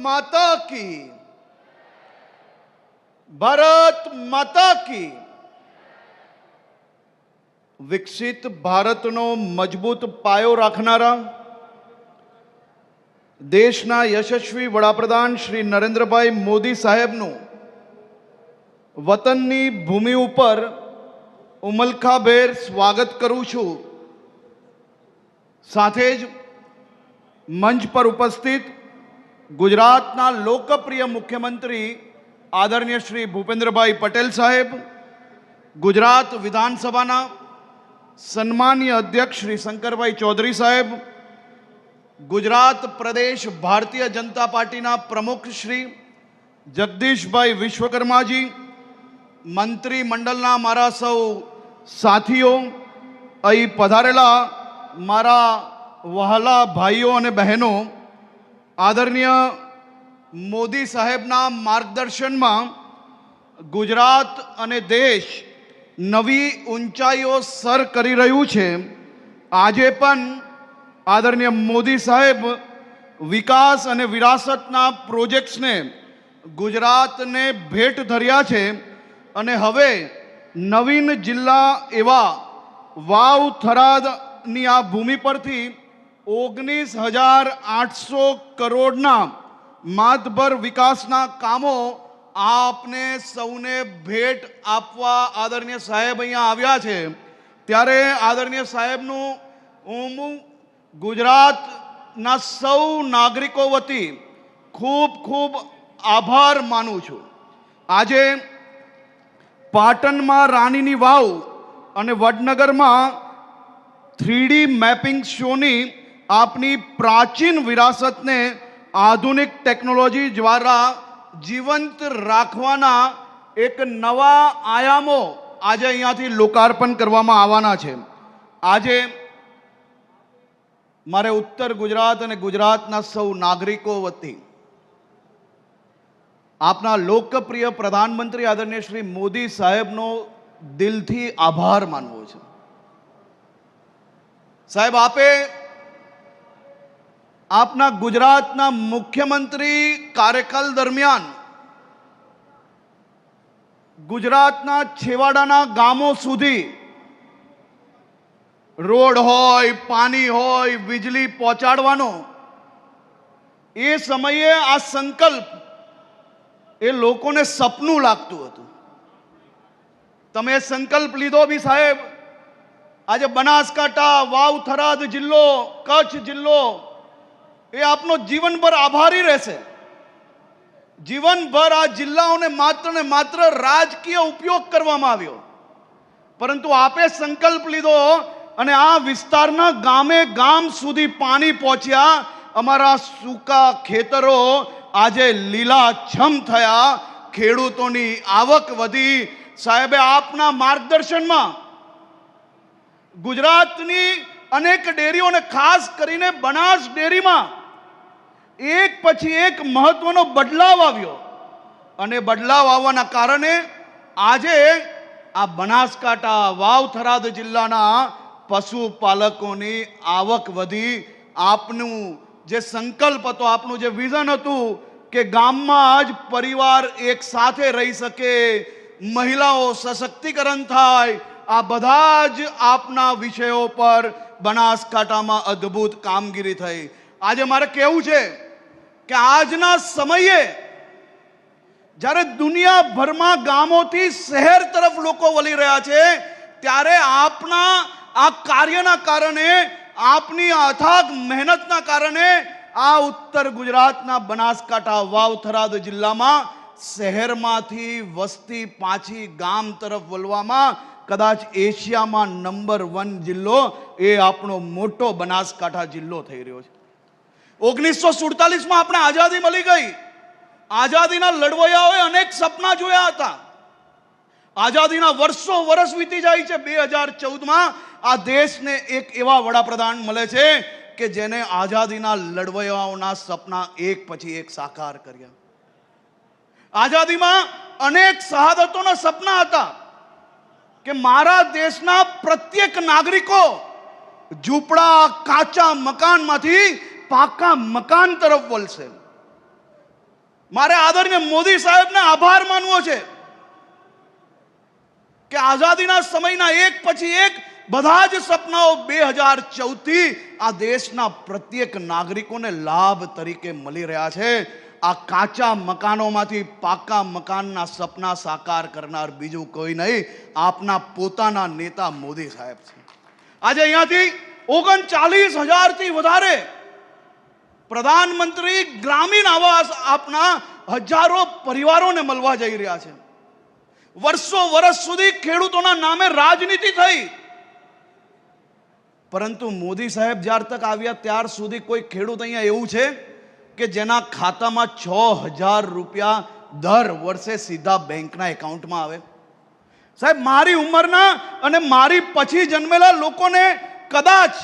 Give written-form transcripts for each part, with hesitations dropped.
माता की, भारत माता की। विकसित भारतनो मजबूत पायो राखनारा देशना यशस्वी वडाप्रधान श्री नरेंद्रभाई मोदी साहेबनु वतननी भूमि पर उमलखाभेर स्वागत करूं छूं। साथे ज मंच पर उपस्थित गुजरातना लोकप्रिय मुख्यमंत्री आदरणीय श्री भूपेन्द्रभाई पटेल साहेब, गुजरात विधानसभाना सन्मान्य अध्यक्ष श्री शंकरभाई चौधरी साहेब, गुजरात प्रदेश भारतीय जनता पार्टीना प्रमुख श्री जगदीशभाई विश्वकर्माजी, मंत्रीमंडलना मारा सौ साथीओ, અહીં પધારેલા મારા વહાલા ભાઈઓ અને બહેનો, આદરણીય મોદી સાહેબના માર્ગદર્શનમાં ગુજરાત અને દેશ નવી ઊંચાઈઓ સર કરી રહ્યું છે। આજે પણ આદરણીય મોદી સાહેબ વિકાસ અને વિરાસતના પ્રોજેક્ટ્સને ગુજરાતને ભેટ ધર્યા છે અને હવે નવીન જિલ્લા એવા વાવ થરાદની આ ભૂમિ પરથી 19,800 કરોડના માતભર વિકાસના કામો આપને સૌને ભેટ આપવા આદરણીય સાહેબ અહીંયા આવ્યા છે। ત્યારે આદરણીય સાહેબનું હું ગુજરાતના સૌ નાગરિકો વતી ખૂબ ખૂબ આભાર માનું છું। આજે પાટણમાં રાણીની વાવ અને વડનગરમાં 3D મેપિંગ શોની આપની પ્રાચીન વિરાસતને આધુનિક ટેકનોલોજી દ્વારા જીવંત રાખવાના એક નવા આયામો આજે અહીંયાથી લોકાર્પણ કરવામાં આવવાના છે। આજે મારે ઉત્તર ગુજરાત અને ગુજરાતના સૌ નાગરિકો વતી આપના લોકપ્રિય પ્રધાનમંત્રી આદરણીય શ્રી મોદી સાહેબનો દિલથી આભાર માનવો છે। સાહેબ, આપે આપના ગુજરાતના મુખ્યમંત્રી કાર્યકાળ દરમિયાન ગુજરાતના છેવાડાના ગામો સુધી રોડ હોય, પાણી હોય, વીજળી પહોંચાડવાનો એ સમયે આ સંકલ્પ એ લોકોને સપનું લાગતું હતું। તમે સંકલ્પ લીધો બી સાહેબ। આજે બનાસકાંઠા, વાવ થરાદ જિલ્લો, કચ્છ જિલ્લો એ આપનો જીવનભર આભારી રહેશે। જીવનભર આ જિલ્લાઓને માત્ર ને માત્ર રાજકીય ઉપયોગ કરવામાં આવ્યો, પરંતુ આપે સંકલ્પ લીધો અને આ વિસ્તારના ગામે ગામ સુધી પાણી પહોંચ્યા। અમારા સૂકા ખેતરો આજે લીલાછમ થયા, ખેડૂતોની આવક વધી। સાહેબે આપના માર્ગદર્શનમાં ગુજરાતની અનેક ડેરીઓને ખાસ કરીને બનાસ ડેરીમાં એક પછી એક મહત્વનો બદલાવ આવ્યો અને બદલાવ આવવાના કારણે આજે આ બનાસકાંઠા, વાવ થરાદ જિલ્લાના પશુપાલકોની આવક વધી। આપનું જે સંકલ્પ હતો, આપનું જે વિઝન હતું કે ગામમાં જ પરિવાર એક સાથે રહી શકે, મહિલાઓ સશક્તિકરણ થાય, આ બધા જ આપના વિષયો પર બનાસકાંઠામાં અદ્ભુત કામગીરી થઈ। આજે મારે કહેવું છે કે આજના સમયે જ્યારે દુનિયાભરમાં ગામોથી શહેર તરફ લોકો વળી રહ્યા છે, ત્યારે આપના આ કાર્યના કારણે, આપની અથાગ મહેનતના કારણે આ ઉત્તર ગુજરાતના બનાસકાંઠા, વાવ થરાદ જિલ્લામાં શહેરમાંથી વસ્તી પાછી ગામ તરફ વળવામાં કદાચ એશિયામાં નંબર 1 જિલ્લો એ આપણો મોટો બનાસકાંઠા જિલ્લો થઈ રહ્યો છે। 1947માં આપણે આઝાદી મળી ગઈ। આઝાદીના લડવૈયાઓએ અનેક સપના જોયા હતા। આઝાદીના વર્ષો વર્ષ વીતી જાય છે। 2014માં આ દેશને એક એવા વડાપ્રધાન મળે છે કે જેને આઝાદીના લડવૈયાઓના સપના એક પછી એક સાકાર કર્યા। આઝાદીમાં અનેક શહાદતોના સપના હતા કે મારા દેશના પ્રત્યેક નાગરિકો ઝૂંપડા, કાચા મકાનમાંથી પાકા મકાન તરફ વળશે। મારે આદરણીય મોદી સાહેબને આભાર માનવો છે કે આઝાદીના સમયના એક પછી એક બધા જ સપનાઓ 2014 થી આ દેશના પ્રત્યેક નાગરિકોને લાભ તરીકે મળી રહ્યા છે. આ કાચા મકાનોમાંથી પાકા મકાનના સપના સાકાર કરનાર બીજું કોઈ નહીં, આપના પોતાના નેતા મોદી સાહેબ છે. આજે અહીંયાથી 39,000 થી વધારે પ્રધાનમંત્રી ગ્રામીણ આવાસ આપના હજારો પરિવારોને મળવા જઈ રહ્યા છે. વર્ષો સુધી ખેડૂતોના નામે રાજનીતિ થઈ, પરંતુ મોદી સાહેબ જ્યાર તક આવ્યા ત્યાર સુધી કોઈ ખેડૂત અહીંયા એવું છે કે જેના ખાતામાં 6,000 રૂપિયા દર વર્ષે સીધા બેંકના એકાઉન્ટમાં આવે? સાહેબ, મારી ઉંમરના અને મારી પછી જન્મેલા લોકોને કદાચ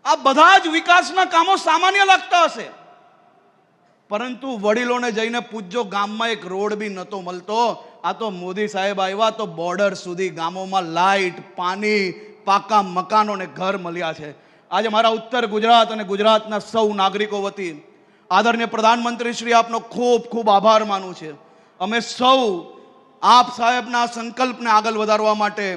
આ બધા જ વિકાસના કામો સામાન્ય લાગતા હશે, પરંતુ વડીલોને જઈને પૂછજો, ગામમાં એક રોડ બી નતો મળતો. આ તો મોદી સાહેબ આવ્યા તો બોર્ડર સુધી ગામોમાં લાઇટ, પાણી, પાકા મકાનો ને ઘર મળ્યા છે. આજે મારા ઉત્તર ગુજરાત અને ગુજરાતના સૌ નાગરિકો વતી આદરણીય પ્રધાનમંત્રી શ્રી આપનો ખૂબ ખૂબ આભાર માનું છે. અમે સૌ આપ સાહેબના સંકલ્પને આગળ વધારવા માટે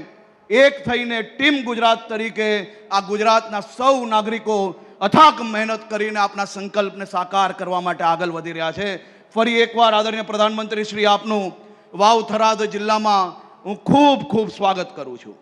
એક થઈને ટીમ ગુજરાત તરીકે આ ગુજરાતના સૌ નાગરિકો અથાક મહેનત કરીને આપના સંકલ્પને સાકાર કરવા માટે આગળ વધી રહ્યા છે. ફરી એકવાર આદરણીય પ્રધાનમંત્રી શ્રી આપનું વાવ થરાદ જિલ્લામાં હું ખૂબ ખૂબ સ્વાગત કરું છું.